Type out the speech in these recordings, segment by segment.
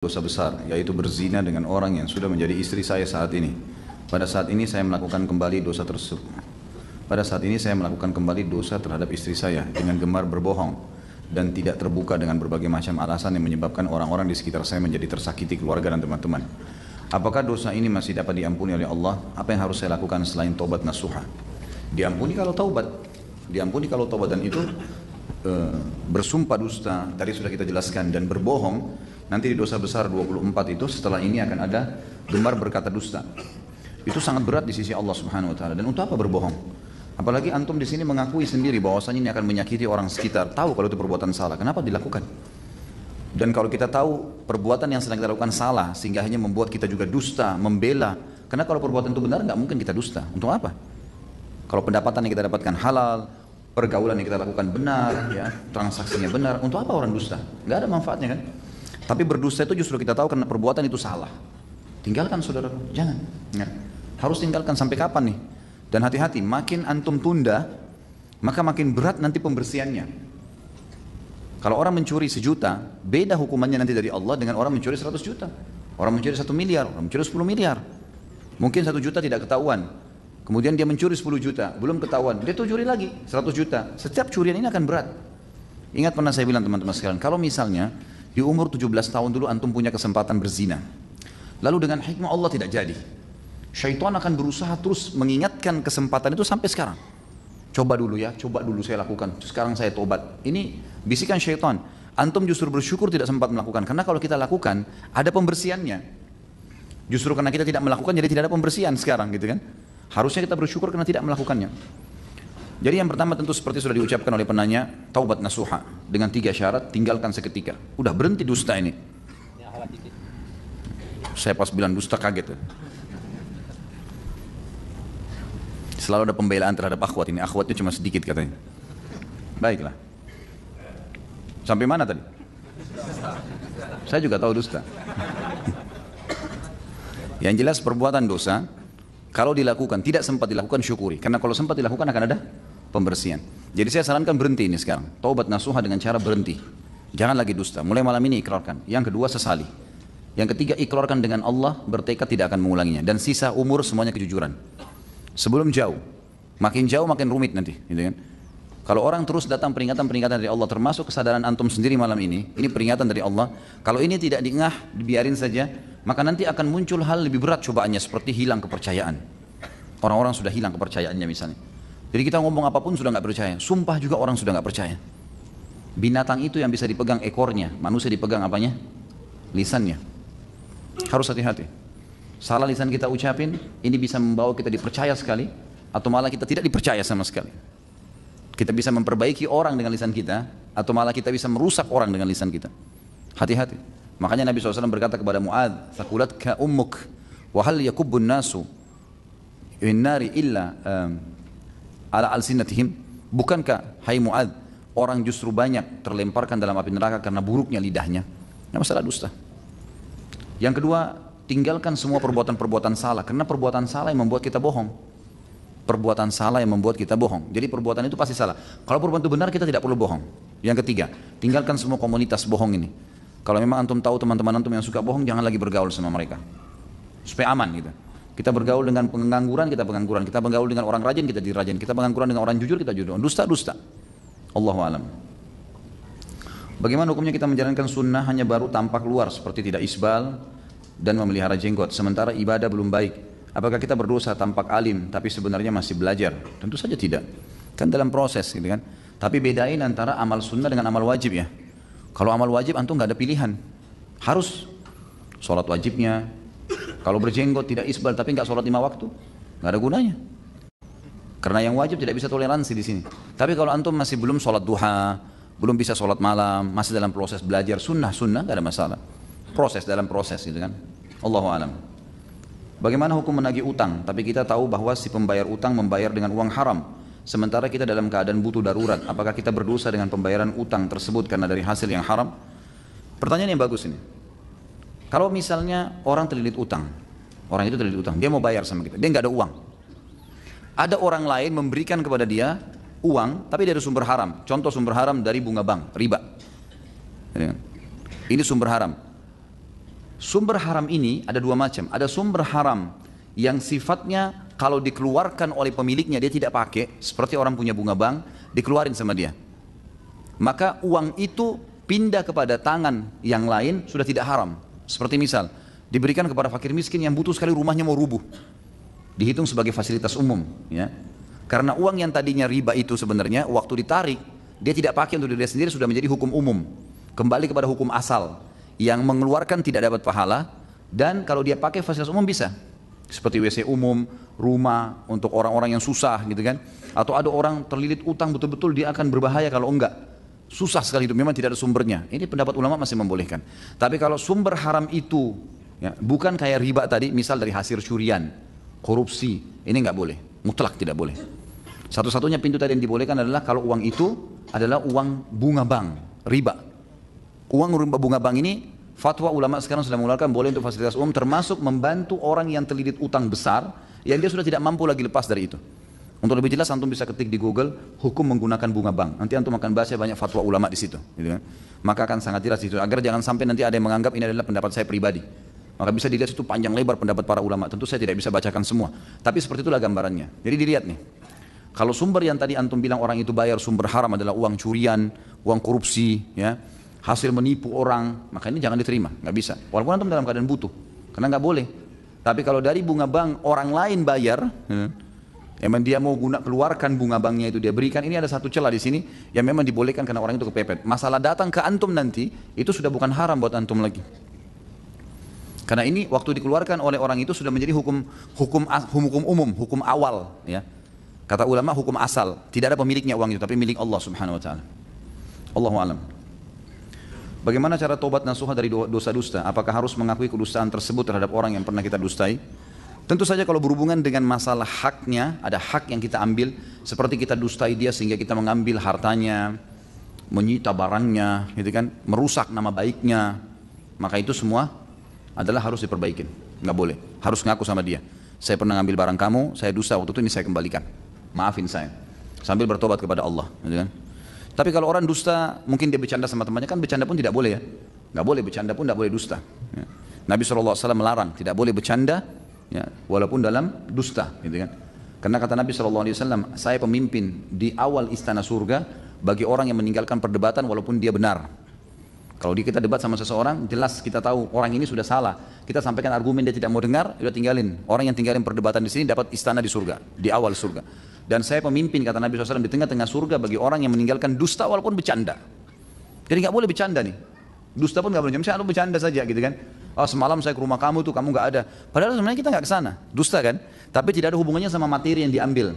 Dosa besar, yaitu berzina dengan orang yang sudah menjadi istri saya saat ini. Pada saat ini saya melakukan kembali dosa tersebut. Pada saat ini saya melakukan kembali dosa terhadap istri saya dengan gemar berbohong dan tidak terbuka dengan berbagai macam alasan yang menyebabkan orang-orang di sekitar saya menjadi tersakiti, keluarga dan teman-teman. Apakah dosa ini masih dapat diampuni oleh Allah? Apa yang harus saya lakukan selain taubat nasuha? Diampuni kalau taubat. Diampuni kalau taubat, dan itu bersumpah dusta, tadi sudah kita jelaskan, dan berbohong. Nanti di dosa besar 24 itu setelah ini akan ada gemar berkata dusta. Itu sangat berat di sisi Allah Subhanahu wa taala. Dan untuk apa berbohong? Apalagi antum di sini mengakui sendiri bahwasanya ini akan menyakiti orang sekitar, tahu kalau itu perbuatan salah. Kenapa dilakukan? Dan kalau kita tahu perbuatan yang sedang kita lakukan salah sehingga hanya membuat kita juga dusta, membela. Karena kalau perbuatan itu benar nggak mungkin kita dusta. Untuk apa? Kalau pendapatan yang kita dapatkan halal, pergaulan yang kita lakukan benar, ya, transaksinya benar, untuk apa orang dusta? Nggak ada manfaatnya kan? Tapi berdusta itu justru kita tahu karena perbuatan itu salah. Tinggalkan saudara, jangan. Ya. Harus tinggalkan sampai kapan nih? Dan hati-hati, makin antum tunda, maka makin berat nanti pembersihannya. Kalau orang mencuri 1 juta, beda hukumannya nanti dari Allah dengan orang mencuri 100 juta. Orang mencuri 1 miliar, orang mencuri 10 miliar. Mungkin 1 juta tidak ketahuan. Kemudian dia mencuri 10 juta, belum ketahuan. Dia tuh curi lagi 100 juta. Setiap curian ini akan berat. Ingat pernah saya bilang teman-teman sekalian, kalau misalnya di umur 17 tahun dulu antum punya kesempatan berzina. Lalu dengan hikmah Allah tidak jadi. Syaitan akan berusaha terus mengingatkan kesempatan itu sampai sekarang. Coba dulu ya, coba dulu saya lakukan. Sekarang saya tobat. Ini bisikan syaitan. Antum justru bersyukur tidak sempat melakukan. Karena kalau kita lakukan, ada pembersihannya. Justru karena kita tidak melakukan, jadi tidak ada pembersihan sekarang gitu kan. Harusnya kita bersyukur karena tidak melakukannya. Jadi yang pertama tentu seperti sudah diucapkan oleh penanya, taubat nasuha dengan 3 syarat, tinggalkan seketika. Udah berhenti dusta ini. Saya pas bilang dusta kaget. Selalu ada pembelaan terhadap akhwat ini. Akhwatnya cuma sedikit katanya. Baiklah. Sampai mana tadi? Saya juga tahu dusta. Yang jelas perbuatan dosa, kalau dilakukan, tidak sempat dilakukan, syukuri. Karena kalau sempat dilakukan akan ada pembersihan. Jadi saya sarankan berhenti ini sekarang. Taubat nasuha dengan cara berhenti. Jangan lagi dusta. Mulai malam ini ikrarkan. Yang kedua, sesali. Yang ketiga, ikrarkan dengan Allah, bertekad tidak akan mengulanginya. Dan sisa umur semuanya kejujuran. Sebelum jauh. Makin jauh makin rumit nanti. Gitu kan? Kalau orang terus datang peringatan-peringatan dari Allah, termasuk kesadaran antum sendiri malam ini peringatan dari Allah. Kalau ini tidak diengah, dibiarin saja, maka nanti akan muncul hal lebih berat cobaannya, seperti hilang kepercayaan. Orang-orang sudah hilang kepercayaannya misalnya. Jadi kita ngomong apapun sudah nggak percaya. Sumpah juga orang sudah nggak percaya. Binatang itu yang bisa dipegang ekornya, manusia dipegang apanya? Lisannya. Harus hati-hati. Salah lisan kita ucapin, ini bisa membawa kita dipercaya sekali, atau malah kita tidak dipercaya sama sekali. Kita bisa memperbaiki orang dengan lisan kita, atau malah kita bisa merusak orang dengan lisan kita. Hati-hati. Makanya Nabi SAW berkata kepada Mu'adz, "Thaqulatka ummuk, wa hal yakubbun nasu in nari illa ala alsinatihim." Bukankah, hai Mu'adz, orang justru banyak terlemparkan dalam api neraka karena buruknya lidahnya? Nah, masalah dusta. Yang kedua, tinggalkan semua perbuatan-perbuatan salah, karena perbuatan salah yang membuat kita bohong. Perbuatan salah yang membuat kita bohong. Jadi perbuatan itu pasti salah. Kalau perbuatan itu benar, kita tidak perlu bohong. Yang ketiga, tinggalkan semua komunitas bohong ini. Kalau memang antum tahu teman-teman antum yang suka bohong, jangan lagi bergaul sama mereka. Supaya aman gitu. Kita bergaul dengan pengangguran, kita pengangguran. Kita bergaul dengan orang rajin, kita dirajin. Kita pengangguran dengan orang jujur, kita jujur. Dusta. Allahu a'lam. Bagaimana hukumnya kita menjalankan sunnah hanya baru tampak luar, seperti tidak isbal dan memelihara jenggot, sementara ibadah belum baik? Apakah kita berdosa tampak alim tapi sebenarnya masih belajar? Tentu saja tidak. Kan dalam proses gitu kan. Tapi bedain antara amal sunnah dengan amal wajib ya. Kalau amal wajib antum nggak ada pilihan. Harus sholat wajibnya. Kalau berjenggot tidak isbal tapi nggak sholat 5 waktu, nggak ada gunanya. Karena yang wajib tidak bisa toleransi di sini. Tapi kalau antum masih belum sholat duha, belum bisa sholat malam, masih dalam proses belajar sunnah nggak ada masalah. Dalam proses gitu kan. Allahu a'lam. Bagaimana hukum menagih utang, tapi kita tahu bahwa si pembayar utang membayar dengan uang haram, sementara kita dalam keadaan butuh darurat. Apakah kita berdosa dengan pembayaran utang tersebut karena dari hasil yang haram? Pertanyaan yang bagus ini. Kalau misalnya orang terlilit utang, orang itu terlilit utang, dia mau bayar sama kita, dia nggak ada uang. Ada orang lain memberikan kepada dia uang, tapi dari sumber haram. Contoh sumber haram dari bunga bank, riba. Ini sumber haram. Sumber haram ini ada dua macam. Ada sumber haram yang sifatnya kalau dikeluarkan oleh pemiliknya dia tidak pakai, seperti orang punya bunga bank, dikeluarin sama dia. Maka uang itu pindah kepada tangan yang lain sudah tidak haram. Seperti misal, diberikan kepada fakir miskin yang butuh sekali rumahnya mau rubuh. Dihitung sebagai fasilitas umum. Ya. Karena uang yang tadinya riba itu sebenarnya waktu ditarik, dia tidak pakai untuk diri sendiri sudah menjadi hukum umum. Kembali kepada hukum asal. Yang mengeluarkan tidak dapat pahala, dan kalau dia pakai fasilitas umum bisa. Seperti WC umum, rumah untuk orang-orang yang susah gitu kan. Atau ada orang terlilit utang betul-betul dia akan berbahaya kalau enggak. Susah sekali itu, memang tidak ada sumbernya. Ini pendapat ulama masih membolehkan. Tapi kalau sumber haram itu ya, bukan kayak riba tadi, misal dari hasil curian, korupsi, ini enggak boleh. Mutlak tidak boleh. Satu-satunya pintu tadi yang dibolehkan adalah kalau uang itu adalah uang bunga bank, riba. Uang bunga bank ini, fatwa ulama sekarang sudah mengeluarkan boleh untuk fasilitas umum, termasuk membantu orang yang terlilit utang besar yang dia sudah tidak mampu lagi lepas dari itu. Untuk lebih jelas antum bisa ketik di Google hukum menggunakan bunga bank. Nanti antum akan baca banyak fatwa ulama di situ, gitu kan. Maka akan sangat jelas di situ agar jangan sampai nanti ada yang menganggap ini adalah pendapat saya pribadi. Maka bisa dilihat itu panjang lebar pendapat para ulama. Tentu saya tidak bisa bacakan semua, tapi seperti itulah gambarannya. Jadi dilihat nih. Kalau sumber yang tadi antum bilang orang itu bayar sumber haram adalah uang curian, uang korupsi, ya, hasil menipu orang, maka ini jangan diterima, nggak bisa. Walaupun antum dalam keadaan butuh, karena nggak boleh. Tapi kalau dari bunga bank orang lain bayar, emang dia mau keluarkan bunga banknya itu dia berikan, ini ada satu celah di sini yang memang dibolehkan karena orang itu kepepet. Masalah datang ke antum nanti itu sudah bukan haram buat antum lagi. Karena ini waktu dikeluarkan oleh orang itu sudah menjadi hukum umum, hukum awal, ya. Kata ulama hukum asal, tidak ada pemiliknya uang itu, tapi milik Allah Subhanahu Wa Taala. Allahu a'lam. Bagaimana cara tobat nasuha dari dosa dusta? Apakah harus mengakui kedustaan tersebut terhadap orang yang pernah kita dustai? Tentu saja kalau berhubungan dengan masalah haknya, ada hak yang kita ambil, seperti kita dustai dia sehingga kita mengambil hartanya, menyita barangnya, gitu kan, merusak nama baiknya, maka itu semua adalah harus diperbaikin. Nggak boleh, harus ngaku sama dia. Saya pernah ngambil barang kamu, saya dusta waktu itu, ini saya kembalikan. Maafin saya. Sambil bertobat kepada Allah, gitu kan. Tapi kalau orang dusta, mungkin dia bercanda sama temannya, kan bercanda pun tidak boleh ya. Nggak boleh bercanda pun, tidak boleh dusta. Ya. Nabi SAW melarang, tidak boleh bercanda, ya, walaupun dalam dusta. Gitu kan. Karena kata Nabi SAW, saya pemimpin di awal istana surga bagi orang yang meninggalkan perdebatan walaupun dia benar. Kalau kita debat sama seseorang, jelas kita tahu orang ini sudah salah. Kita sampaikan argumen dia tidak mau dengar, sudah tinggalin. Orang yang tinggalin perdebatan di sini dapat istana di surga, di awal surga. Dan saya pemimpin, kata Nabi SAW, di tengah-tengah surga bagi orang yang meninggalkan dusta walaupun bercanda. Jadi nggak boleh bercanda nih. Dusta pun nggak boleh. Misalnya bercanda saja gitu kan. Oh semalam saya ke rumah kamu tuh, kamu nggak ada. Padahal sebenarnya kita nggak ke sana. Dusta kan. Tapi tidak ada hubungannya sama materi yang diambil.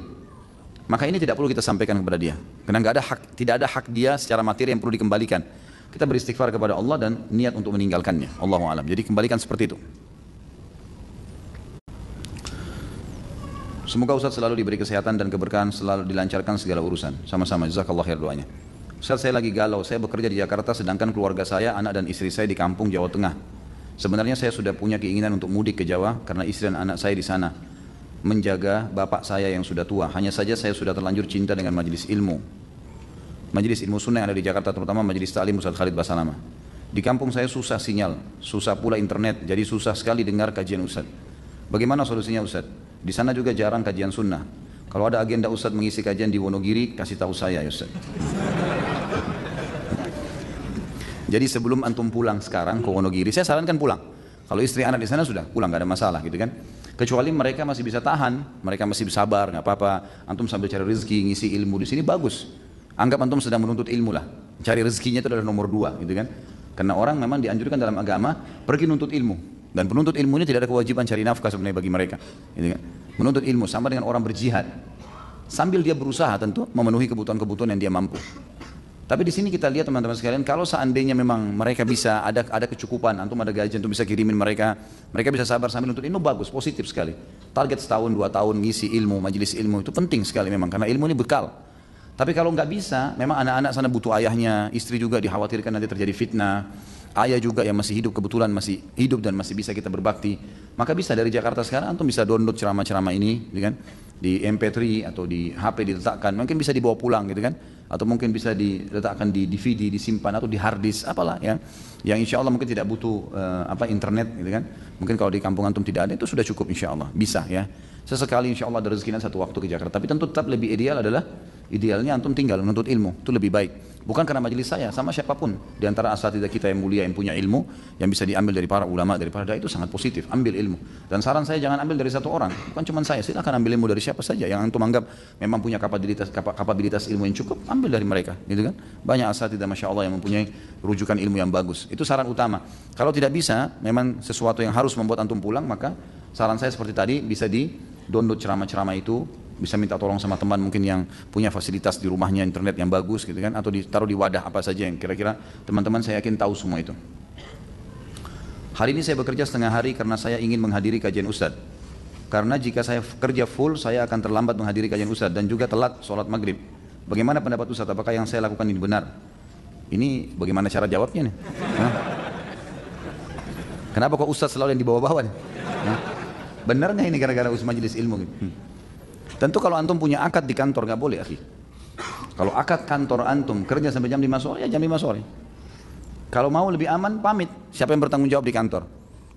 Maka ini tidak perlu kita sampaikan kepada dia. Karena nggak ada hak, tidak ada hak dia secara materi yang perlu dikembalikan. Kita beristighfar kepada Allah dan niat untuk meninggalkannya. Allahu a'lam. Jadi kembalikan seperti itu. Semoga Ustaz selalu diberi kesehatan dan keberkahan, selalu dilancarkan segala urusan. Sama-sama, jazakallah khair doanya. Ustaz, saya lagi galau, saya bekerja di Jakarta sedangkan keluarga saya, anak dan istri saya di kampung Jawa Tengah. Sebenarnya saya sudah punya keinginan untuk mudik ke Jawa karena istri dan anak saya di sana. Menjaga bapak saya yang sudah tua. Hanya saja saya sudah terlanjur cinta dengan majelis ilmu. Majelis ilmu sunnah yang ada di Jakarta, terutama majelis ta'lim Ustaz Khalid Basalamah. Di kampung saya susah sinyal, susah pula internet, jadi susah sekali dengar kajian Ustaz. Bagaimana solusinya Ustaz? Di sana juga jarang kajian sunnah. Kalau ada agenda Ustaz mengisi kajian di Wonogiri, kasih tahu saya ya Ustaz. Jadi sebelum antum pulang sekarang ke Wonogiri, saya sarankan pulang. Kalau istri anak di sana sudah pulang, nggak ada masalah gitu kan. Kecuali mereka masih bisa tahan, mereka masih sabar, nggak apa-apa. Antum sambil cari rezeki, ngisi ilmu di sini bagus. Anggap antum sedang menuntut ilmu lah. Cari rezekinya itu adalah nomor 2 gitu kan. Karena orang memang dianjurkan dalam agama pergi nuntut ilmu. Dan penuntut ilmu ini tidak ada kewajiban cari nafkah sebenarnya bagi mereka. Gitu kan? Menuntut ilmu sama dengan orang berjihad. Sambil dia berusaha tentu memenuhi kebutuhan-kebutuhan yang dia mampu. Tapi di sini kita lihat teman-teman sekalian, kalau seandainya memang mereka bisa ada kecukupan, antum ada gaji untuk bisa kirimin mereka bisa sabar sambil nuntut ilmu, bagus, positif sekali. Target setahun 2 tahun ngisi ilmu, majelis ilmu itu penting sekali memang karena ilmu ini bekal. Tapi kalau nggak bisa, memang anak-anak sana butuh ayahnya, istri juga dikhawatirkan nanti terjadi fitnah. Ayah juga yang masih hidup, kebetulan masih hidup dan masih bisa kita berbakti, maka bisa dari Jakarta sekarang antum bisa download ceramah-ceramah ini gitu kan, di MP3 atau di HP diletakkan, mungkin bisa dibawa pulang gitu kan, atau mungkin bisa diletakkan di DVD, disimpan atau di hard disk, apalah ya, yang insya Allah mungkin tidak butuh internet gitu kan. Mungkin kalau di kampung antum tidak ada, itu sudah cukup insya Allah, bisa ya. Sesekali insya Allah ada rezekinya satu waktu ke Jakarta, tapi tentu tetap lebih ideal adalah idealnya antum tinggal menuntut ilmu, itu lebih baik. Bukan karena majelis saya, sama siapapun di antara asatidzah kita yang mulia yang punya ilmu yang bisa diambil dari para ulama, dari para dai, itu sangat positif. Ambil ilmu. Dan saran saya jangan ambil dari satu orang, bukan cuma saya. Silakan ambil ilmu dari siapa saja yang antum anggap memang punya kapabilitas ilmu yang cukup, ambil dari mereka, gitu kan? Banyak asatidzah masya Allah yang mempunyai rujukan ilmu yang bagus. Itu saran utama. Kalau tidak bisa, memang sesuatu yang harus membuat antum pulang, maka saran saya seperti tadi, bisa di download ceramah-ceramah itu, bisa minta tolong sama teman mungkin yang punya fasilitas di rumahnya internet yang bagus gitu kan, atau ditaruh di wadah apa saja yang kira-kira teman-teman saya yakin tahu semua itu. Hari ini saya bekerja setengah hari karena saya ingin menghadiri kajian Ustadz. Karena jika saya kerja full, saya akan terlambat menghadiri kajian Ustadz dan juga telat sholat maghrib. Bagaimana pendapat Ustadz? Apakah yang saya lakukan ini benar? Ini bagaimana cara jawabnya nih? Hah? Kenapa kok Ustadz selalu yang di bawah-bawah nih? Hah? Benar nggak ini gara-gara majelis ilmu gitu? Tentu kalau antum punya akad di kantor nggak boleh, akhi. Kalau akad kantor antum kerja sampai jam 5 sore, ya jam 5 sore. Kalau mau lebih aman, pamit. Siapa yang bertanggung jawab di kantor?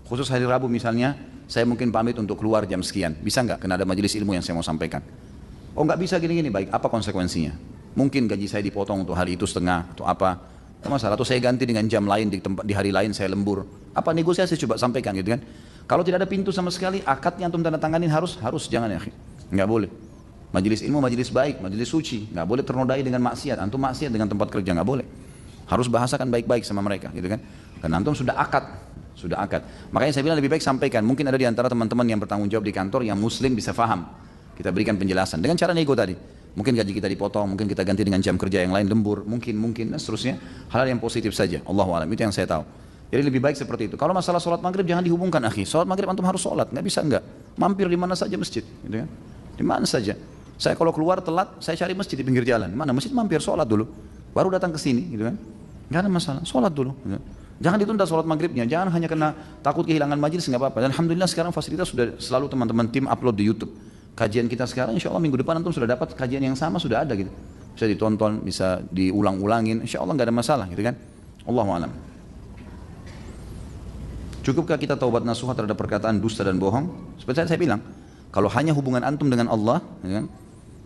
Khusus hari Rabu misalnya, saya mungkin pamit untuk keluar jam sekian. Bisa nggak? Karena ada majelis ilmu yang saya mau sampaikan. Oh nggak bisa gini-gini, baik. Apa konsekuensinya? Mungkin gaji saya dipotong untuk hari itu setengah atau apa? Tidak masalah. Atau saya ganti dengan jam lain di hari lain saya lembur. Apa negosiasi coba sampaikan gitu kan? Kalau tidak ada pintu sama sekali, akadnya antum tanda tanganin harus jangan ya, akhi. Nggak boleh. Majelis ilmu, majelis baik, majelis suci, nggak boleh ternodai dengan maksiat. Antum maksiat dengan tempat kerja nggak boleh. Harus bahasakan baik-baik sama mereka, gitu kan? Karena antum sudah akad. Makanya saya bilang lebih baik sampaikan. Mungkin ada di antara teman-teman yang bertanggung jawab di kantor yang muslim bisa faham. Kita berikan penjelasan dengan cara nego tadi. Mungkin gaji kita dipotong, mungkin kita ganti dengan jam kerja yang lain lembur, mungkin dan seterusnya. Hal yang positif saja. Allahu a'lam, itu yang saya tahu. Jadi lebih baik seperti itu. Kalau masalah sholat maghrib jangan dihubungkan, akhi. Sholat maghrib antum harus sholat, nggak bisa enggak. Mampir di mana saja masjid, gitu kan? Di mana saja. Saya kalau keluar telat, saya cari masjid di pinggir jalan. Mana masjid, mampir sholat dulu, baru datang ke sini, gitu kan? Nggak ada masalah, sholat dulu. Gitu. Jangan ditunda sholat maghribnya, jangan hanya karena takut kehilangan majelis, nggak apa-apa. Dan alhamdulillah sekarang fasilitas sudah selalu teman-teman tim upload di YouTube. Kajian kita sekarang, insya Allah minggu depan antum sudah dapat kajian yang sama, sudah ada gitu. Bisa ditonton, bisa diulang-ulangin, insya Allah nggak ada masalah, gitu kan? Allahu a'lam. Cukupkah kita taubat nasuha terhadap perkataan dusta dan bohong? Seperti saya bilang, kalau hanya hubungan antum dengan Allah, ya kan,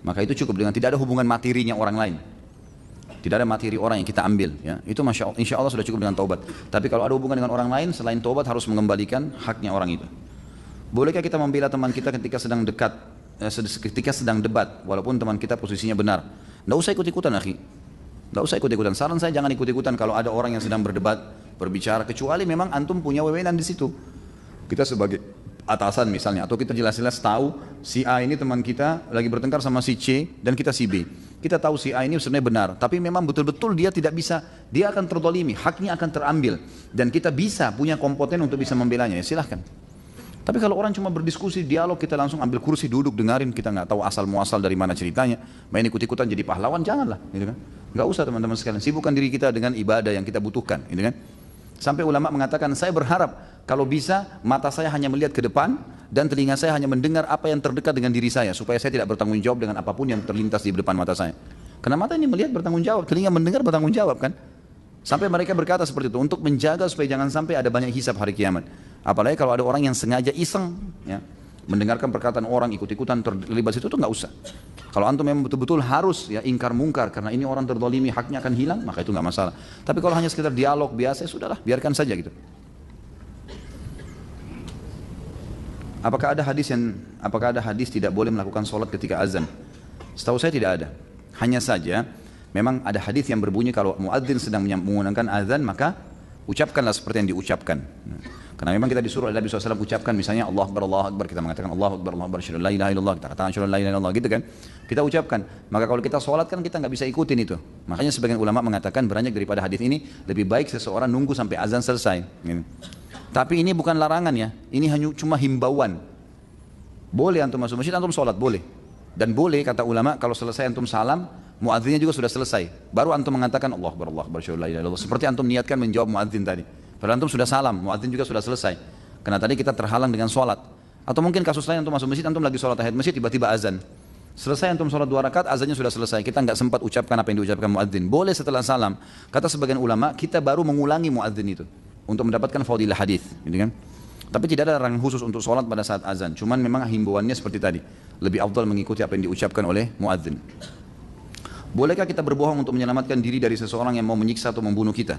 maka itu cukup dengan tidak ada hubungan materinya orang lain. Tidak ada materi orang yang kita ambil, ya. Itu insya Allah sudah cukup dengan taubat. Tapi kalau ada hubungan dengan orang lain, selain taubat harus mengembalikan haknya orang itu. Bolehkah kita membela teman kita ketika sedang debat, walaupun teman kita posisinya benar? Tidak usah ikut-ikutan, akhi. Tidak usah ikut-ikutan. Saran saya jangan ikut-ikutan kalau ada orang yang sedang berdebat, berbicara, kecuali memang antum punya wewenang di situ. Kita sebagai atasan misalnya, atau kita jelas-jelas tahu si A ini teman kita lagi bertengkar sama si C dan kita si B. Kita tahu si A ini sebenarnya benar, tapi memang betul-betul dia tidak bisa, dia akan terdolimi, haknya akan terambil, dan kita bisa punya kompeten untuk bisa membelanya, ya silahkan. Tapi kalau orang cuma berdiskusi, dialog, kita langsung ambil kursi duduk dengarin, kita nggak tahu asal muasal dari mana ceritanya, main ikut-ikutan jadi pahlawan, janganlah, gitu kan? Nggak usah teman-teman sekalian, sibukkan diri kita dengan ibadah yang kita butuhkan, gitu kan? Sampai ulama mengatakan, saya berharap kalau bisa mata saya hanya melihat ke depan dan telinga saya hanya mendengar apa yang terdekat dengan diri saya, supaya saya tidak bertanggung jawab dengan apapun yang terlintas di depan mata saya. Karena mata ini melihat bertanggung jawab, telinga mendengar bertanggung jawab kan. Sampai mereka berkata seperti itu untuk menjaga supaya jangan sampai ada banyak hisab hari kiamat. Apalagi kalau ada orang yang sengaja iseng, ya, mendengarkan perkataan orang, ikut-ikutan terlibat situ, itu nggak usah. Kalau antum memang betul-betul harus ya ingkar mungkar karena ini orang terdolimi, haknya akan hilang, maka itu nggak masalah. Tapi kalau hanya sekedar dialog biasa, ya sudahlah, biarkan saja gitu. Apakah ada hadis tidak boleh melakukan sholat ketika azan? Setahu saya tidak ada. Hanya saja memang ada hadis yang berbunyi kalau muadzin sedang menggunakan azan maka ucapkanlah seperti yang diucapkan. Karena memang kita disuruh oleh Nabi SAW ucapkan misalnya Allah Akbar, kita mengatakan Allah Akbar, asyhadu an la ilaha illallah, kita katakan asyhadu an la ilaha illallah, gitu kan. Kita ucapkan. Maka kalau kita sholat kan kita nggak bisa ikutin itu. Makanya sebagian ulama mengatakan beranjak daripada hadis ini lebih baik seseorang nunggu sampai azan selesai. Gitu. Tapi ini bukan larangan ya, ini hanya cuma himbauan. Boleh antum masuk masjid, antum sholat, boleh. Dan boleh kata ulama kalau selesai antum salam, muadzinnya juga sudah selesai. Baru antum mengatakan Allah Akbar, asyhadu an la ilaha illallah. Seperti antum niatkan menjawab muadzin tadi. Padahal antum sudah salam, muadzin juga sudah selesai. Karena tadi kita terhalang dengan sholat. Atau mungkin kasus lain antum masuk masjid, antum lagi sholat tahiyat masjid, tiba-tiba azan. Selesai antum sholat 2 rakaat, azannya sudah selesai. Kita nggak sempat ucapkan apa yang diucapkan muadzin. Boleh setelah salam. Kata sebagian ulama, kita baru mengulangi muadzin itu untuk mendapatkan fadilah hadis, gitu kan? Tapi tidak ada larangan khusus untuk sholat pada saat azan. Cuman memang himbauannya seperti tadi, lebih afdal mengikuti apa yang diucapkan oleh muadzin. Bolehkah kita berbohong untuk menyelamatkan diri dari seseorang yang mau menyiksa atau membunuh kita?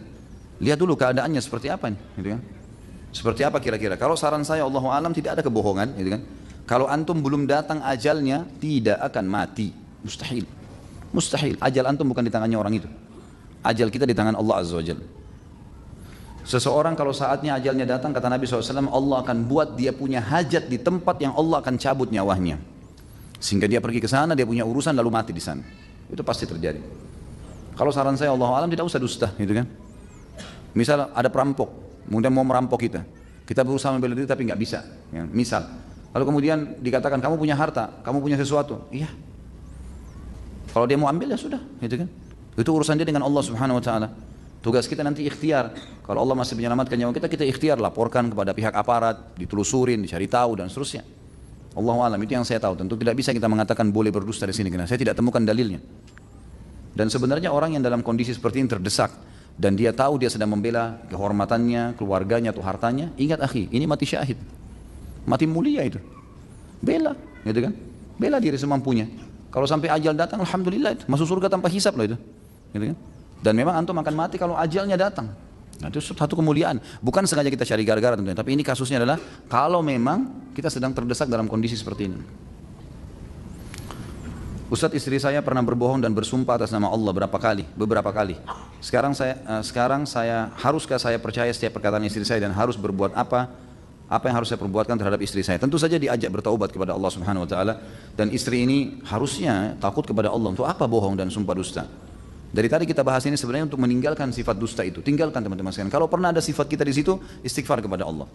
Lihat dulu keadaannya seperti apa nih, gitu kan? Seperti apa kira-kira? Kalau saran saya, Allahu alam, tidak ada kebohongan, gitu kan? Kalau antum belum datang ajalnya, tidak akan mati. Mustahil. Mustahil. Ajal antum bukan di tangannya orang itu. Ajal kita di tangan Allah Azza wa Jalla. Seseorang kalau saatnya ajalnya datang, kata Nabi SAW, Allah akan buat dia punya hajat di tempat yang Allah akan cabut nyawanya. Sehingga dia pergi ke sana, dia punya urusan lalu mati di sana. Itu pasti terjadi. Kalau saran saya, Allah alam, tidak usah dusta, gitu kan? Misal ada perampok, kemudian mau merampok kita. Kita berusaha membela diri tapi nggak bisa. Ya, misal. Lalu kemudian dikatakan kamu punya harta, kamu punya sesuatu. Iya. Kalau dia mau ambil ya sudah, gitu kan? Itu urusan dia dengan Allah Subhanahu wa taala. Tugas kita nanti ikhtiar. Kalau Allah masih menyelamatkan nyawa kita, kita ikhtiar, laporkan kepada pihak aparat, ditelusurin, dicari tahu dan seterusnya. Allahu a'lam, itu yang saya tahu. Tentu tidak bisa kita mengatakan boleh berdusta di sini karena saya tidak temukan dalilnya. Dan sebenarnya orang yang dalam kondisi seperti ini terdesak dan dia tahu dia sedang membela kehormatannya, keluarganya atau hartanya, ingat akhi, ini mati syahid. Mati mulia itu. Bela, gitu kan? Bela diri semampunya. Kalau sampai ajal datang, alhamdulillah itu masuk surga tanpa hisab loh itu. Gitu kan? Dan memang antum akan mati kalau ajalnya datang. Nah, itu satu kemuliaan. Bukan sengaja kita cari gara-gara tentunya, tapi ini kasusnya adalah kalau memang kita sedang terdesak dalam kondisi seperti ini. Ustadz, istri saya pernah berbohong dan bersumpah atas nama Allah beberapa kali. Haruskah saya percaya setiap perkataan istri saya dan harus berbuat apa yang harus saya perbuatkan terhadap istri saya? Tentu saja diajak bertaubat kepada Allah Subhanahu wa taala, dan istri ini harusnya takut kepada Allah. Untuk apa bohong dan sumpah dusta? Dari tadi kita bahas ini sebenarnya untuk meninggalkan sifat dusta itu. Tinggalkan teman-teman sekalian. Kalau pernah ada sifat kita di situ, istighfar kepada Allah.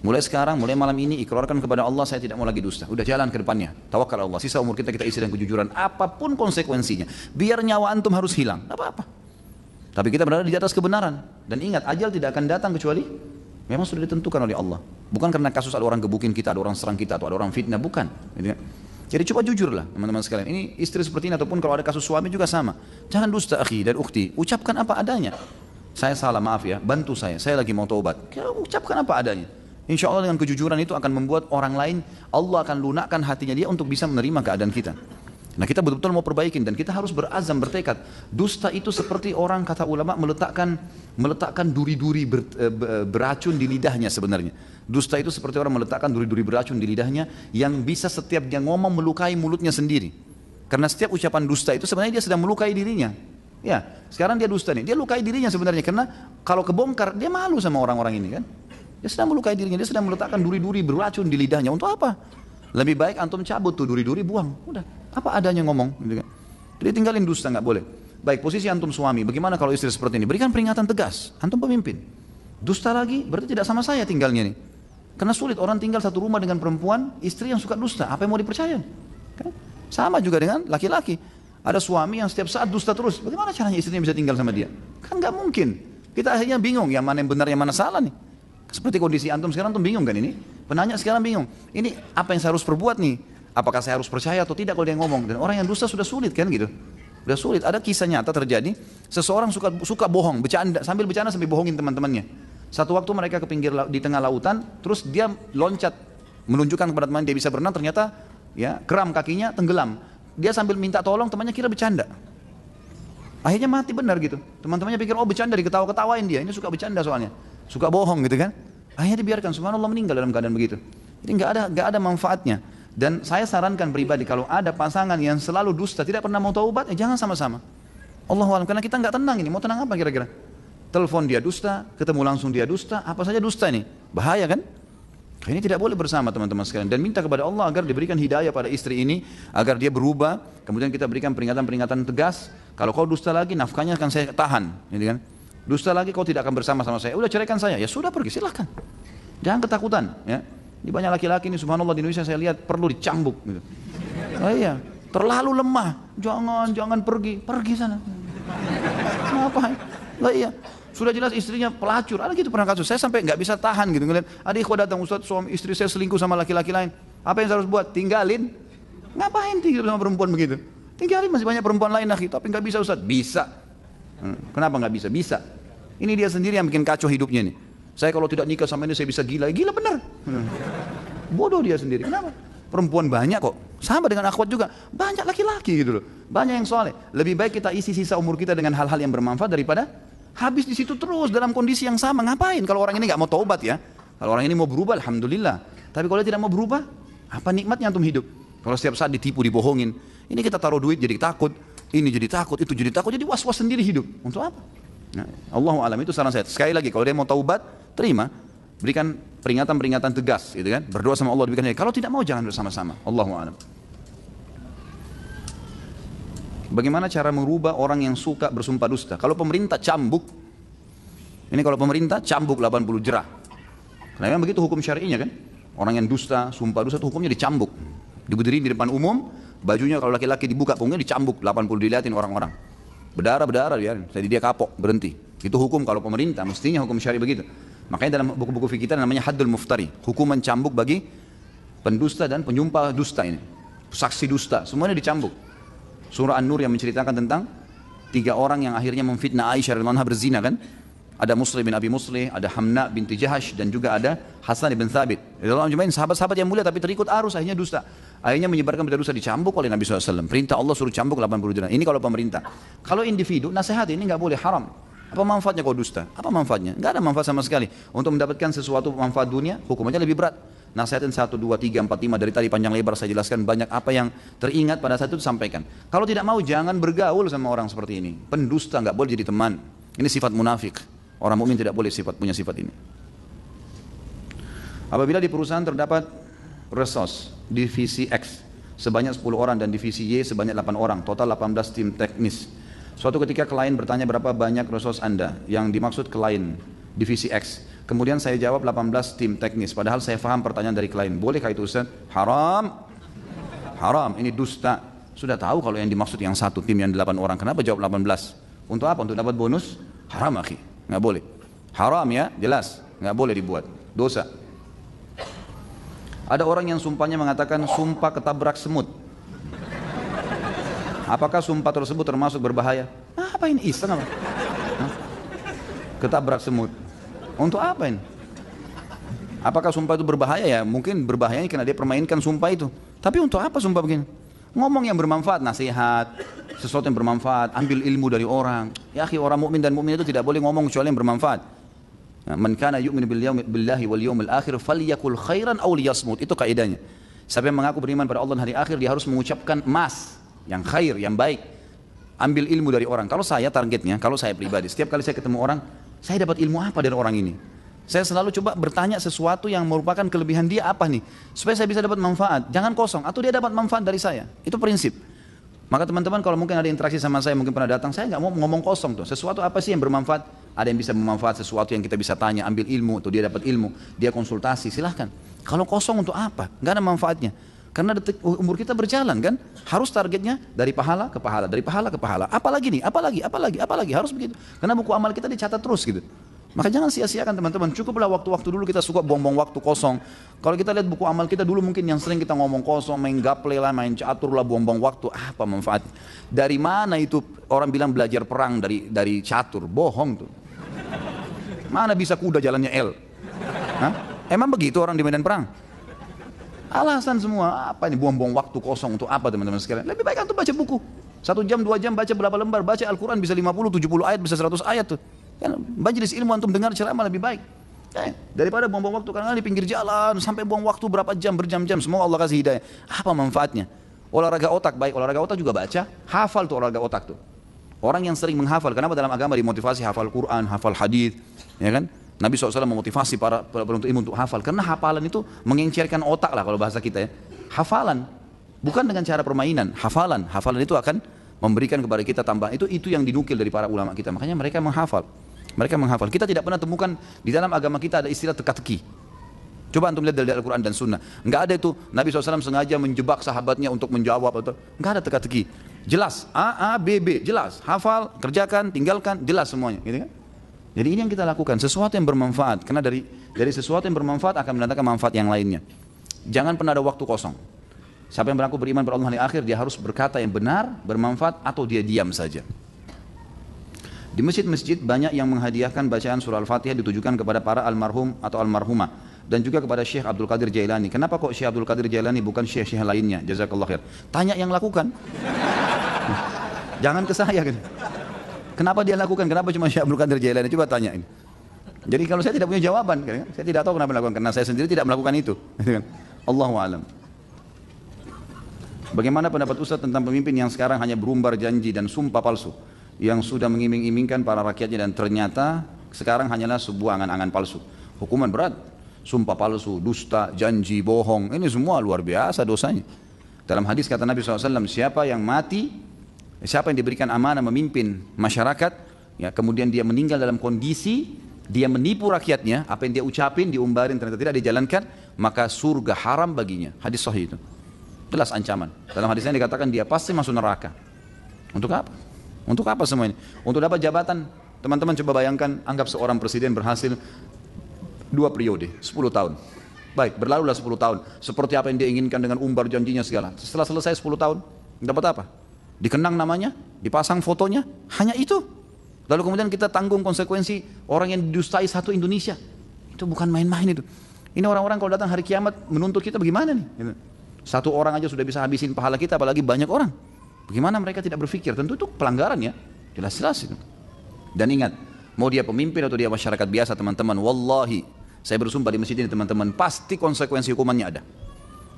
Mulai sekarang, mulai malam ini, ikrarkan kepada Allah, saya tidak mau lagi dusta. Udah jalan ke depannya. Tawakal Allah. Sisa umur kita isi dengan kejujuran. Apapun konsekuensinya. Biar nyawa antum harus hilang. Tidak apa-apa. Tapi kita berada di atas kebenaran. Dan ingat, ajal tidak akan datang kecuali memang sudah ditentukan oleh Allah. Bukan karena kasus ada orang gebukin kita, ada orang serang kita, atau ada orang fitnah. Bukan. Jadi coba jujurlah teman-teman sekalian. Ini istri seperti ini ataupun kalau ada kasus suami juga sama. Jangan dusta akhi dan ukhti. Ucapkan apa adanya. Saya salah, maaf ya, bantu saya lagi mau taubat. Ucapkan apa adanya. Insya Allah dengan kejujuran itu akan membuat orang lain, Allah akan lunakkan hatinya dia untuk bisa menerima keadaan kita. Nah, kita betul-betul mau perbaikin dan kita harus berazam, bertekad. Dusta itu seperti orang, kata ulama, meletakkan duri-duri beracun di lidahnya sebenarnya. Dusta itu seperti orang meletakkan duri-duri beracun di lidahnya yang bisa setiap dia ngomong melukai mulutnya sendiri. Karena setiap ucapan dusta itu sebenarnya dia sedang melukai dirinya. Ya, sekarang dia dusta nih, dia lukai dirinya sebenarnya karena kalau kebongkar dia malu sama orang-orang ini kan. Dia sedang melukai dirinya, dia sedang meletakkan duri-duri beracun di lidahnya. Untuk apa? Lebih baik antum cabut tuh duri-duri, buang. Udah, apa adanya ngomong. Gitu kan. Jadi tinggalin dusta, nggak boleh. Baik, posisi antum suami, bagaimana kalau istri seperti ini? Berikan peringatan tegas, antum pemimpin. Dusta lagi, berarti tidak sama saya tinggalnya nih. Karena sulit orang tinggal satu rumah dengan perempuan, istri yang suka dusta. Apa yang mau dipercaya? Kan? Sama juga dengan laki-laki. Ada suami yang setiap saat dusta terus. Bagaimana caranya istrinya bisa tinggal sama dia? Kan nggak mungkin. Kita akhirnya bingung, yang mana yang benar, yang mana salah nih. Seperti kondisi antum sekarang, antum bingung kan ini? Penanya sekarang bingung. Ini apa yang saya harus perbuat nih? Apakah saya harus percaya atau tidak kalau dia ngomong? Dan orang yang dusta sudah sulit kan gitu. Sudah sulit. Ada kisah nyata terjadi. Seseorang suka bohong, bercanda, sambil bohongin teman-temannya. Satu waktu mereka ke pinggir di tengah lautan, terus dia loncat menunjukkan kepada teman dia bisa berenang, ternyata ya kram kakinya, tenggelam. Dia sambil minta tolong, temannya kira bercanda. Akhirnya mati benar gitu. Teman-temannya pikir oh bercanda, diketawa-ketawain dia. Ini suka bercanda soalnya. Suka bohong gitu kan. Akhirnya dibiarkan, subhanallah, meninggal dalam keadaan begitu. Jadi nggak ada manfaatnya. Dan saya sarankan pribadi, kalau ada pasangan yang selalu dusta, tidak pernah mau taubat, jangan sama-sama. Allahu a'lam, karena kita nggak tenang ini. Mau tenang apa kira-kira? Telepon dia dusta, ketemu langsung dia dusta, apa saja dusta ini. Bahaya kan? Ini tidak boleh bersama teman-teman sekalian. Dan minta kepada Allah agar diberikan hidayah pada istri ini, agar dia berubah. Kemudian kita berikan peringatan-peringatan tegas. Kalau kau dusta lagi, nafkahnya akan saya tahan. Gitu kan? Dusta lagi kau tidak akan bersama sama saya. Udah ceraikan saya. Ya sudah, pergi, silahkan. Jangan ketakutan. Ya. Ini banyak laki-laki ini, subhanallah, di Indonesia saya lihat perlu dicambuk. Gitu. Oh iya, terlalu lemah. Jangan pergi sana. Ngapain? Lah iya, sudah jelas istrinya pelacur. Ada gitu pernah kasus. Saya sampai nggak bisa tahan gitu ngeliat. Ada ikhwah datang, Ustaz, suami istri saya selingkuh sama laki-laki lain. Apa yang saya harus buat? Tinggalin. Ngapain tinggal sama perempuan begitu? Tinggalin, masih banyak perempuan lain akhi. Tapi nggak bisa Ustaz. Bisa. Kenapa nggak bisa? Bisa. Ini dia sendiri yang bikin kacau hidupnya nih. Saya kalau tidak nikah sama ini saya bisa gila. Gila benar. Bodoh dia sendiri. Kenapa? Perempuan banyak kok. Sama dengan akhwat juga. Banyak laki-laki gitu loh. Banyak yang soleh. Lebih baik kita isi sisa umur kita dengan hal-hal yang bermanfaat daripada habis di situ terus dalam kondisi yang sama. Ngapain? Kalau orang ini nggak mau taubat ya. Kalau orang ini mau berubah, alhamdulillah. Tapi kalau dia tidak mau berubah, apa nikmatnya antum hidup? Kalau setiap saat ditipu, dibohongin. Ini kita taruh duit jadi takut. Ini jadi takut, itu jadi takut, jadi was-was sendiri hidup. Untuk apa? Nah, Allahu a'lam, itu saran saya. Sekali lagi, kalau dia mau taubat, terima. Berikan peringatan-peringatan tegas, gitu kan? Berdoa sama Allah, diberikan. Kalau tidak mau, jangan bersama-sama. Allahu a'lam. Bagaimana cara merubah orang yang suka bersumpah dusta? Kalau pemerintah cambuk, ini kalau pemerintah cambuk 80 jerah. Karena memang begitu hukum syar'inya kan? Orang yang dusta, sumpah dusta itu hukumnya dicambuk. Diberdiri di depan umum, bajunya kalau laki-laki dibuka punggungnya dicambuk 80, dilihatin orang-orang. Berdarah biarin. Jadi dia kapok, berhenti. Itu hukum kalau pemerintah, mestinya hukum syar'i begitu. Makanya dalam buku-buku fikih kita namanya haddul muftari, hukuman cambuk bagi pendusta dan penyumpah dusta ini. Saksi dusta, semuanya dicambuk. Surah An-Nur yang menceritakan tentang 3 orang yang akhirnya memfitnah Aisyah radhiyallahu anha berzina kan? Ada Muslim bin Abi Muslih, ada Hamna binti Jahash, dan juga ada Hasan bin Thabit. Sahabat-sahabat yang mulia tapi terikut arus, akhirnya dusta. Akhirnya menyebarkan berita dusta, dicambuk oleh Nabi SAW. Perintah Allah suruh cambuk 80 jerah. Ini kalau pemerintah. Kalau individu, nasihat ini nggak boleh, haram. Apa manfaatnya kau dusta? Apa manfaatnya? Nggak ada manfaat sama sekali. Untuk mendapatkan sesuatu manfaat dunia, hukumannya lebih berat. Nasihatin 1, 2, 3, 4, 5 dari tadi panjang lebar saya jelaskan banyak apa yang teringat pada saat itu disampaikan. Kalau tidak mau, jangan bergaul sama orang seperti ini. Pendusta nggak boleh jadi teman. Ini sifat munafik. Orang mukmin tidak boleh punya sifat ini. Apabila di perusahaan terdapat resource divisi X sebanyak 10 orang dan divisi Y sebanyak 8 orang, total 18 tim teknis. Suatu ketika klien bertanya berapa banyak resource Anda, yang dimaksud klien divisi X. Kemudian saya jawab 18 tim teknis, padahal saya paham pertanyaan dari klien. Bolehkah itu Ustaz? Haram. Haram, ini dusta. Sudah tahu kalau yang dimaksud yang satu tim yang 8 orang, kenapa jawab 18? Untuk apa? Untuk dapat bonus? Haram akhi. Nggak boleh. Haram ya, jelas. Nggak boleh dibuat. Dosa. Ada orang yang sumpahnya mengatakan sumpah ketabrak semut. Apakah sumpah tersebut termasuk berbahaya? Apa ini? Iseng apa? Ketabrak semut. Untuk apa ini? Apakah sumpah itu berbahaya? Ya mungkin berbahayanya karena dia permainkan sumpah itu. Tapi untuk apa sumpah begini? Ngomong yang bermanfaat, nasihat, sesuatu yang bermanfaat, ambil ilmu dari orang. Ya akhi, orang mukmin dan mukmin itu tidak boleh ngomong kecuali yang bermanfaat. Man kana yu'minu billahi wal yawmil akhir falyakul khairan aw liyasmut. Itu kaidahnya. Siapa yang mengaku beriman pada Allah dan hari akhir, dia harus mengucapkan emas, yang khair, yang baik. Ambil ilmu dari orang. Kalau saya targetnya, kalau saya pribadi, setiap kali saya ketemu orang, saya dapat ilmu apa dari orang ini? Saya selalu coba bertanya sesuatu yang merupakan kelebihan dia apa nih, supaya saya bisa dapat manfaat. Jangan kosong, atau dia dapat manfaat dari saya. Itu prinsip. Maka teman-teman kalau mungkin ada interaksi sama saya, mungkin pernah datang, saya nggak mau ngomong kosong tuh. Sesuatu apa sih yang bermanfaat? Ada yang bisa bermanfaat, sesuatu yang kita bisa tanya, ambil ilmu, atau dia dapat ilmu, dia konsultasi, silahkan. Kalau kosong untuk apa? Nggak ada manfaatnya. Karena umur kita berjalan kan, harus targetnya dari pahala ke pahala, dari pahala ke pahala. Apalagi nih, apalagi, harus begitu. Karena buku amal kita dicatat terus gitu. Maka jangan sia-siakan teman-teman, cukuplah waktu-waktu dulu kita suka buang-buang waktu kosong. Kalau kita lihat buku amal kita dulu mungkin yang sering kita ngomong kosong, main gaple lah, main catur lah, buang-buang waktu, apa manfaat? Dari mana itu orang bilang belajar perang dari catur? Bohong tuh. Mana bisa kuda jalannya L? Hah? Emang begitu orang di medan perang? Alasan semua, apa ini buang-buang waktu kosong untuk apa teman-teman sekalian? Lebih baik antum baca buku. 1 jam, 2 jam baca berapa lembar, baca Al-Quran bisa 50, 70 ayat, bisa 100 ayat tuh. Kan majelis ilmu antum dengar ceramah lebih baik. Daripada buang-buang waktu karena di pinggir jalan sampai buang waktu berapa jam, berjam-jam. Semoga Allah kasih hidayah. Apa manfaatnya? Olahraga otak baik, olahraga otak juga baca, hafal tuh olahraga otak tuh. Orang yang sering menghafal, kenapa dalam agama dimotivasi hafal Quran, hafal hadis, ya kan? Nabi SAW memotivasi para penuntut ilmu untuk hafal, karena hafalan itu mengencerkan otak lah kalau bahasa kita ya. Hafalan, bukan dengan cara permainan, hafalan itu akan memberikan kepada kita tambahan. Itu yang dinukil dari para ulama kita, makanya mereka menghafal. Kita tidak pernah temukan di dalam agama kita ada istilah teka-teki. Coba antum lihat dari Al-Quran dan Sunnah. Enggak ada itu Nabi SAW sengaja menjebak sahabatnya untuk menjawab atau enggak ada teka-teki. Jelas A, B, B, jelas. Hafal, kerjakan, tinggalkan, jelas semuanya, gitu kan? Jadi ini yang kita lakukan, sesuatu yang bermanfaat. Karena dari sesuatu yang bermanfaat akan mendatangkan manfaat yang lainnya. Jangan pernah ada waktu kosong. Siapa yang mengaku beriman pada Allah hari akhir, dia harus berkata yang benar, bermanfaat, atau dia diam saja. Di masjid-masjid banyak yang menghadiahkan bacaan surah Al-Fatihah ditujukan kepada para almarhum atau almarhumah dan juga kepada Syekh Abdul Qadir Jailani. Kenapa kok Syekh Abdul Qadir Jailani bukan syekh-syekh lainnya? Jazakallah khair. Tanya yang lakukan. Jangan ke saya kan. Kenapa dia lakukan? Kenapa cuma Syekh Abdul Qadir Jailani? Coba tanyain. Jadi kalau saya tidak punya jawaban, kan? Saya tidak tahu kenapa melakukan, karena saya sendiri tidak melakukan itu. Allahu a'lam. Bagaimana pendapat Ustaz tentang pemimpin yang sekarang hanya berumbar janji dan sumpah palsu, yang sudah mengiming-imingkan para rakyatnya dan ternyata sekarang hanyalah sebuah angan-angan palsu? Hukuman berat, sumpah palsu, dusta, janji, bohong, ini semua luar biasa dosanya. Dalam hadis kata Nabi SAW, siapa yang diberikan amanah memimpin masyarakat, ya, kemudian dia meninggal dalam kondisi dia menipu rakyatnya, apa yang dia ucapin, diumbarin, ternyata tidak dijalankan, maka surga haram baginya. Hadis sahih itu. Jelas ancaman. Dalam hadisnya dikatakan dia pasti masuk neraka. Untuk apa? Untuk apa semua ini? Untuk dapat jabatan. Teman-teman coba bayangkan, anggap seorang presiden berhasil 2 periode, 10 tahun. Baik, berlalulah 10 tahun. Seperti apa yang dia inginkan dengan umbar janjinya segala. Setelah selesai 10 tahun, dapat apa? Dikenang namanya, dipasang fotonya, hanya itu. Lalu kemudian kita tanggung konsekuensi orang yang didustai satu Indonesia. Itu bukan main-main itu. Ini orang-orang kalau datang hari kiamat menuntut kita bagaimana nih? Satu orang aja sudah bisa habisin pahala kita, apalagi banyak orang. Bagaimana mereka tidak berpikir? Tentu itu pelanggaran ya, jelas-jelas itu. Dan ingat, mau dia pemimpin atau dia masyarakat biasa teman-teman, wallahi, saya bersumpah di masjid ini teman-teman, pasti konsekuensi hukumannya ada.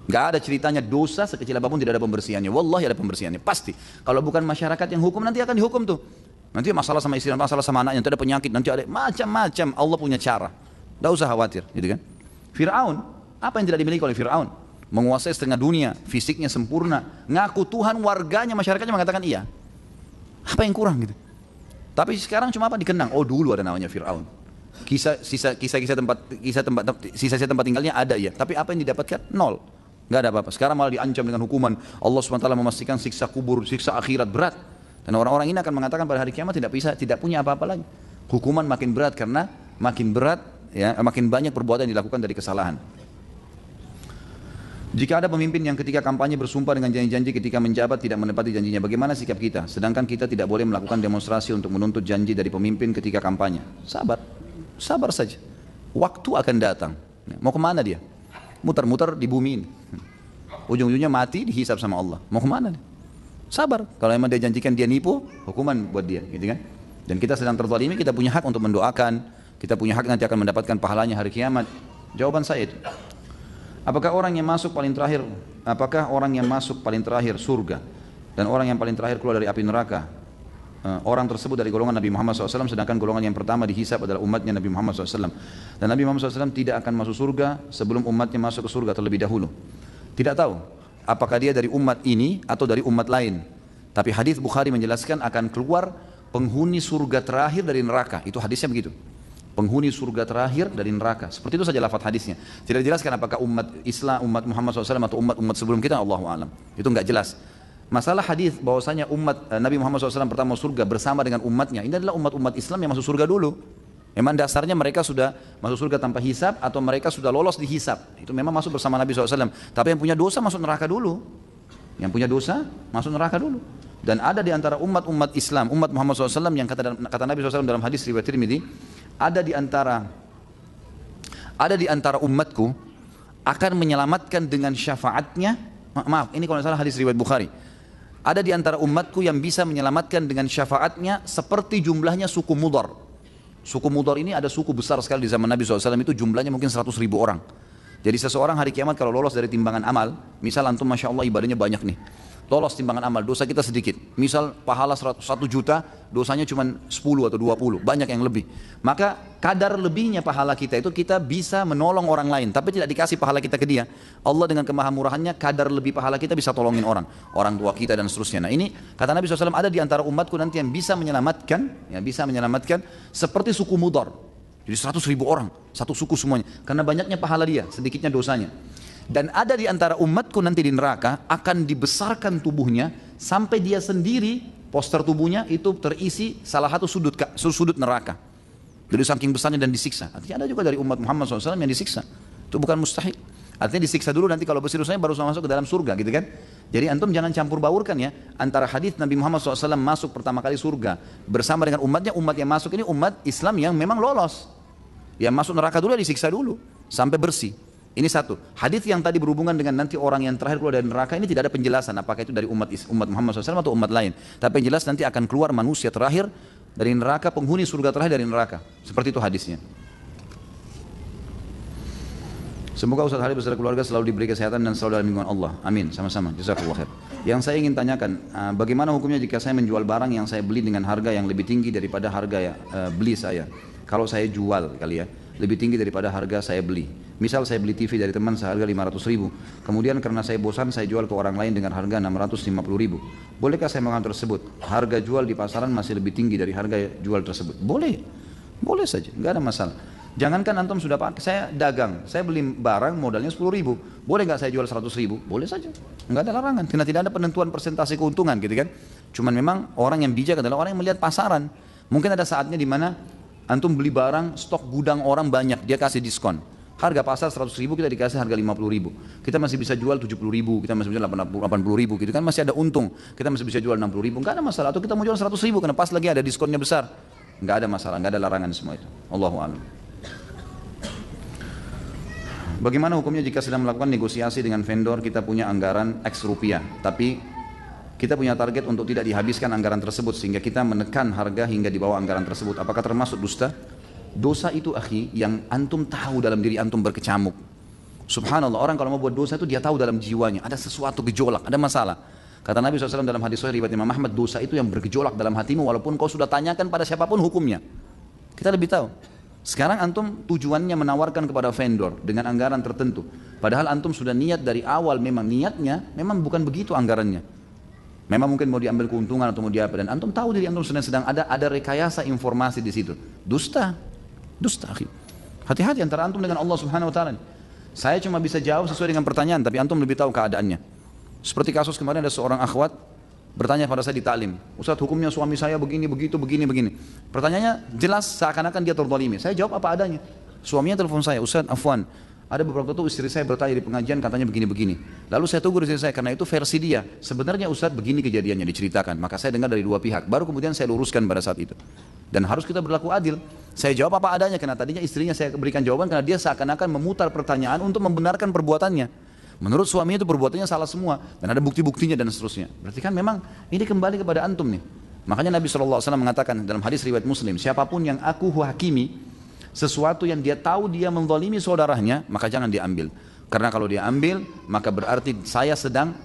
Gak ada ceritanya dosa sekecil apapun tidak ada pembersihannya. Wallahi ada pembersihannya, pasti. Kalau bukan masyarakat yang hukum, nanti akan dihukum tuh. Nanti masalah sama istri, masalah sama anaknya, nanti ada penyakit, nanti ada macam-macam. Allah punya cara, gak usah khawatir, gitu kan. Fir'aun, apa yang tidak dimiliki oleh Fir'aun? Menguasai setengah dunia, fisiknya sempurna, ngaku Tuhan, warganya, masyarakatnya mengatakan iya. Apa yang kurang gitu? Tapi sekarang cuma apa dikenang? Oh dulu ada namanya Fir'aun. Sisa tempat tinggalnya ada ya. Tapi apa yang didapatkan? Nol. Nggak ada apa-apa. Sekarang malah diancam dengan hukuman. Allah SWT memastikan siksa kubur, siksa akhirat berat. Dan orang-orang ini akan mengatakan pada hari kiamat tidak punya apa-apa lagi. Hukuman makin berat karena makin berat, ya, makin banyak perbuatan yang dilakukan dari kesalahan. Jika ada pemimpin yang ketika kampanye bersumpah dengan janji-janji ketika menjabat tidak menepati janjinya, bagaimana sikap kita? Sedangkan kita tidak boleh melakukan demonstrasi untuk menuntut janji dari pemimpin ketika kampanye. Sabar, sabar saja. Waktu akan datang. Mau kemana dia? Muter-muter di bumi ini. Ujung-ujungnya mati dihisab sama Allah. Mau kemana dia? Sabar. Kalau memang dia janjikan dia nipu, hukuman buat dia, gitu kan? Dan kita sedang terzalimi, kita punya hak untuk mendoakan. Kita punya hak nanti akan mendapatkan pahalanya hari kiamat. Jawaban saya itu. Apakah orang yang masuk paling terakhir surga dan orang yang paling terakhir keluar dari api neraka, orang tersebut dari golongan Nabi Muhammad SAW, sedangkan golongan yang pertama dihisab adalah umatnya Nabi Muhammad SAW, dan Nabi Muhammad SAW tidak akan masuk surga sebelum umatnya masuk ke surga terlebih dahulu. Tidak tahu apakah dia dari umat ini atau dari umat lain, tapi hadis Bukhari menjelaskan akan keluar penghuni surga terakhir dari neraka. Itu hadisnya begitu, penghuni surga terakhir dari neraka. Seperti itu saja lafaz hadisnya. Tidak dijelaskan apakah umat Islam, umat Muhammad SAW atau umat-umat sebelum kita, Allahu a'lam. Itu enggak jelas. Masalah hadis bahwasanya umat Nabi Muhammad SAW pertama surga bersama dengan umatnya, ini adalah umat-umat Islam yang masuk surga dulu. Memang dasarnya mereka sudah masuk surga tanpa hisab atau mereka sudah lolos di hisab. Itu memang masuk bersama Nabi SAW. Tapi yang punya dosa masuk neraka dulu. Yang punya dosa masuk neraka dulu. Dan ada di antara umat-umat Islam, umat Muhammad SAW yang kata Nabi SAW dalam hadis riwayat Tirmidzi, ada di antara umatku akan menyelamatkan dengan syafaatnya. Maaf, ini kalau tidak salah hadis riwayat Bukhari. Ada di antara umatku yang bisa menyelamatkan dengan syafaatnya seperti jumlahnya suku Mudar. Suku Mudar ini ada suku besar sekali di zaman Nabi SAW, itu jumlahnya mungkin 100.000 orang. Jadi seseorang hari kiamat kalau lolos dari timbangan amal, misal antum Masya Allah ibadahnya banyak nih, lolos timbangan amal, dosa kita sedikit, misal pahala 1 juta, dosanya cuma 10 atau 20, banyak yang lebih, maka kadar lebihnya pahala kita itu kita bisa menolong orang lain, tapi tidak dikasih pahala kita ke dia. Allah dengan kemahamurahannya kadar lebih pahala kita bisa tolongin orang tua kita dan seterusnya. Nah ini kata Nabi SAW, ada di antara umatku nanti yang bisa menyelamatkan seperti suku Mudar. Jadi 100.000 orang, satu suku semuanya, karena banyaknya pahala dia, sedikitnya dosanya. Dan ada di antara umatku nanti di neraka akan dibesarkan tubuhnya sampai dia sendiri, poster tubuhnya itu terisi salah satu sudut neraka. Jadi saking besarnya dan disiksa. Artinya ada juga dari umat Muhammad SAW yang disiksa. Itu bukan mustahil. Artinya disiksa dulu, nanti kalau bersih dosanya baru masuk ke dalam surga gitu kan. Jadi antum jangan campur baurkan ya antara hadis Nabi Muhammad SAW masuk pertama kali surga bersama dengan umatnya. Umat yang masuk ini umat Islam yang memang lolos. Yang masuk neraka dulu disiksa dulu sampai bersih. Ini satu. Hadis yang tadi berhubungan dengan nanti orang yang terakhir keluar dari neraka ini tidak ada penjelasan apakah itu dari umat Muhammad SAW atau umat lain. Tapi yang jelas nanti akan keluar manusia terakhir dari neraka, penghuni surga terakhir dari neraka. Seperti itu hadisnya. Semoga Ustaz Halid beserta keluarga selalu diberi kesehatan dan selalu dalam lindungan Allah. Amin. Sama-sama. Jazakallah khair. Yang saya ingin tanyakan, bagaimana hukumnya jika saya menjual barang yang saya beli dengan harga yang lebih tinggi daripada harga beli saya? Kalau saya jual kali ya, lebih tinggi daripada harga saya beli. Misal saya beli TV dari teman seharga 500.000, kemudian karena saya bosan saya jual ke orang lain dengan harga 650.000. Bolehkah saya melakukan tersebut? Harga jual di pasaran masih lebih tinggi dari harga jual tersebut. Boleh, boleh saja, nggak ada masalah. Jangankan antum sudah pakai, saya dagang, saya beli barang modalnya 10.000, boleh nggak saya jual 100.000? Boleh saja, nggak ada larangan, karena tidak ada penentuan persentase keuntungan gitu kan. Cuman memang orang yang bijak adalah orang yang melihat pasaran. Mungkin ada saatnya di mana antum beli barang, stok gudang orang banyak, dia kasih diskon. Harga pasar 100.000 kita dikasih harga 50.000. Kita masih bisa jual 70.000, kita masih bisa jual 80.000 gitu kan, masih ada untung. Kita masih bisa jual 60.000, nggak ada masalah. Atau kita mau jual 100.000 karena pas lagi ada diskonnya besar. Nggak ada masalah, nggak ada larangan semua itu. Allahu a'lam. Bagaimana hukumnya jika sedang melakukan negosiasi dengan vendor, kita punya anggaran X rupiah, tapi kita punya target untuk tidak dihabiskan anggaran tersebut sehingga kita menekan harga hingga di bawah anggaran tersebut. Apakah termasuk dusta? Dosa itu akhi yang antum tahu dalam diri antum berkecamuk. Subhanallah, orang kalau mau buat dosa itu dia tahu dalam jiwanya ada sesuatu gejolak, ada masalah. Kata Nabi SAW dalam hadis sahih riwayat Imam Ahmad, dosa itu yang bergejolak dalam hatimu walaupun kau sudah tanyakan pada siapapun hukumnya. Kita lebih tahu. Sekarang antum tujuannya menawarkan kepada vendor dengan anggaran tertentu. Padahal antum sudah niat dari awal, memang niatnya memang bukan begitu anggarannya. Memang mungkin mau diambil keuntungan atau mau diapa, dan antum tahu diri antum sedang ada rekayasa informasi di situ. Dusta, dusta akhi. Hati-hati antara antum dengan Allah Subhanahu wa taala. Saya cuma bisa jawab sesuai dengan pertanyaan, tapi antum lebih tahu keadaannya. Seperti kasus kemarin ada seorang akhwat bertanya pada saya di taklim, Ustaz hukumnya suami saya begini, begitu, begini, begini. Pertanyaannya jelas seakan-akan dia terzalimi. Saya jawab apa adanya. Suaminya telepon saya, Ustaz afwan, ada beberapa waktu istri saya bertanya di pengajian katanya begini-begini. Lalu saya tunggu istri saya karena itu versi dia. Sebenarnya Ustaz begini kejadiannya diceritakan. Maka saya dengar dari dua pihak. Baru kemudian saya luruskan pada saat itu. Dan harus kita berlaku adil. Saya jawab apa adanya karena tadinya istrinya saya berikan jawaban karena dia seakan-akan memutar pertanyaan untuk membenarkan perbuatannya. Menurut suaminya itu perbuatannya salah semua dan ada bukti-buktinya dan seterusnya. Berarti kan memang ini kembali kepada antum nih. Makanya Nabi SAW mengatakan dalam hadis riwayat Muslim, siapapun yang aku hakimi sesuatu yang dia tahu dia menzalimi saudaranya, maka jangan diambil. Karena kalau dia ambil, maka berarti saya sedang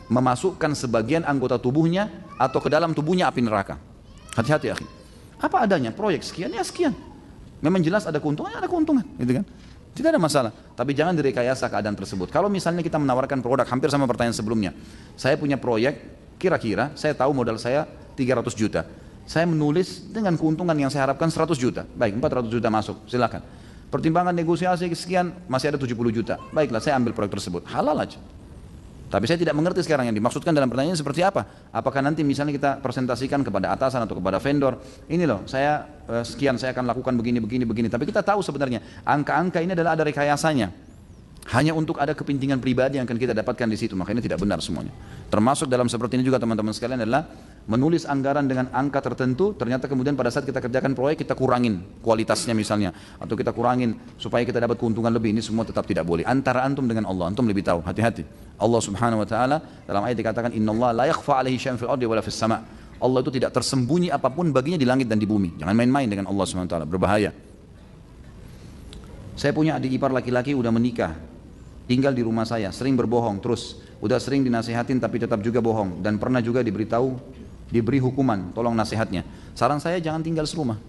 memasukkan sebagian anggota tubuhnya atau ke dalam tubuhnya api neraka. Hati-hati akhi. Apa adanya, proyek sekian ya sekian. Memang jelas ada keuntungan, gitu kan? Tidak ada masalah, tapi jangan direkayasa keadaan tersebut. Kalau misalnya kita menawarkan produk, hampir sama pertanyaan sebelumnya. Saya punya proyek, kira-kira saya tahu modal saya 300 juta. Saya menulis dengan keuntungan yang saya harapkan 100 juta. Baik, 400 juta masuk, silakan. Pertimbangan negosiasi sekian, masih ada 70 juta. Baiklah, saya ambil proyek tersebut. Halal aja. Tapi saya tidak mengerti sekarang yang dimaksudkan dalam pertanyaan seperti apa. Apakah nanti misalnya kita presentasikan kepada atasan atau kepada vendor, ini loh saya sekian saya akan lakukan begini. Tapi kita tahu sebenarnya angka-angka ini adalah ada rekayasanya. Hanya untuk ada kepentingan pribadi yang akan kita dapatkan di situ. Makanya tidak benar semuanya. Termasuk dalam seperti ini juga teman-teman sekalian adalah menulis anggaran dengan angka tertentu, ternyata kemudian pada saat kita kerjakan proyek kita kurangin kualitasnya misalnya, atau kita kurangin supaya kita dapat keuntungan lebih. Ini semua tetap tidak boleh. Antara antum dengan Allah, antum lebih tahu. Hati-hati. Allah Subhanahu Wa Taala dalam ayat dikatakan Innallaha la yakhfa alaihi syai'un fil ardi wala fis sama'. Allah itu tidak tersembunyi apapun baginya di langit dan di bumi. Jangan main-main dengan Allah Subhanahu Wa Taala, berbahaya. Saya punya adik ipar laki-laki udah menikah, tinggal di rumah saya, sering berbohong terus, udah sering dinasihatin tapi tetap juga bohong, dan pernah juga diberi hukuman, tolong nasihatnya. Saran saya jangan tinggal serumah.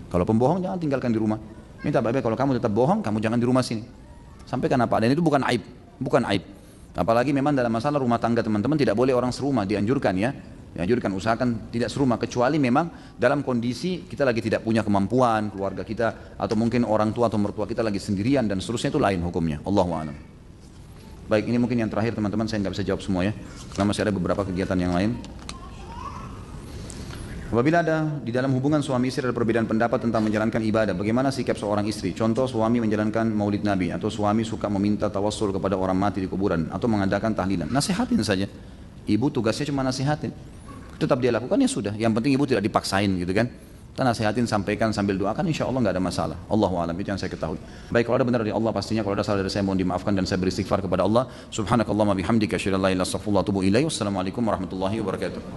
Kalau pembohong jangan tinggalkan di rumah. Minta baik-baik kalau kamu tetap bohong, kamu jangan di rumah sini. Sampaikan apa, dan itu bukan aib, bukan aib. Apalagi memang dalam masalah rumah tangga teman-teman tidak boleh orang serumah, dianjurkan ya. Dianjurkan usahakan tidak serumah, kecuali memang dalam kondisi kita lagi tidak punya kemampuan, keluarga kita atau mungkin orang tua atau mertua kita lagi sendirian dan seterusnya, itu lain hukumnya. Allahu a'lam. Baik, ini mungkin yang terakhir teman-teman, saya nggak bisa jawab semua ya, karena masih ada beberapa kegiatan yang lain. Apabila ada di dalam hubungan suami istri ada perbedaan pendapat tentang menjalankan ibadah, bagaimana sikap seorang istri? Contoh suami menjalankan maulid Nabi atau suami suka meminta tawassul kepada orang mati di kuburan atau mengadakan tahlilan. Nasihatin saja. Ibu tugasnya cuma nasihatin. Tetap dia lakukan ya sudah. Yang penting ibu tidak dipaksain gitu kan. Kita nasihatin, sampaikan sambil doakan, insya Allah nggak ada masalah. Allahu a'lam, itu yang saya ketahui. Baik, kalau ada benar dari Allah pastinya, kalau ada salah dari saya mohon dimaafkan dan saya beristighfar kepada Allah. Subhanakallahumma bihamdika asyhadu an la ilaha illa anta astaghfiruka wa atubu ilaik. Wassalamualaikum warahmatullahi wabarakatuh.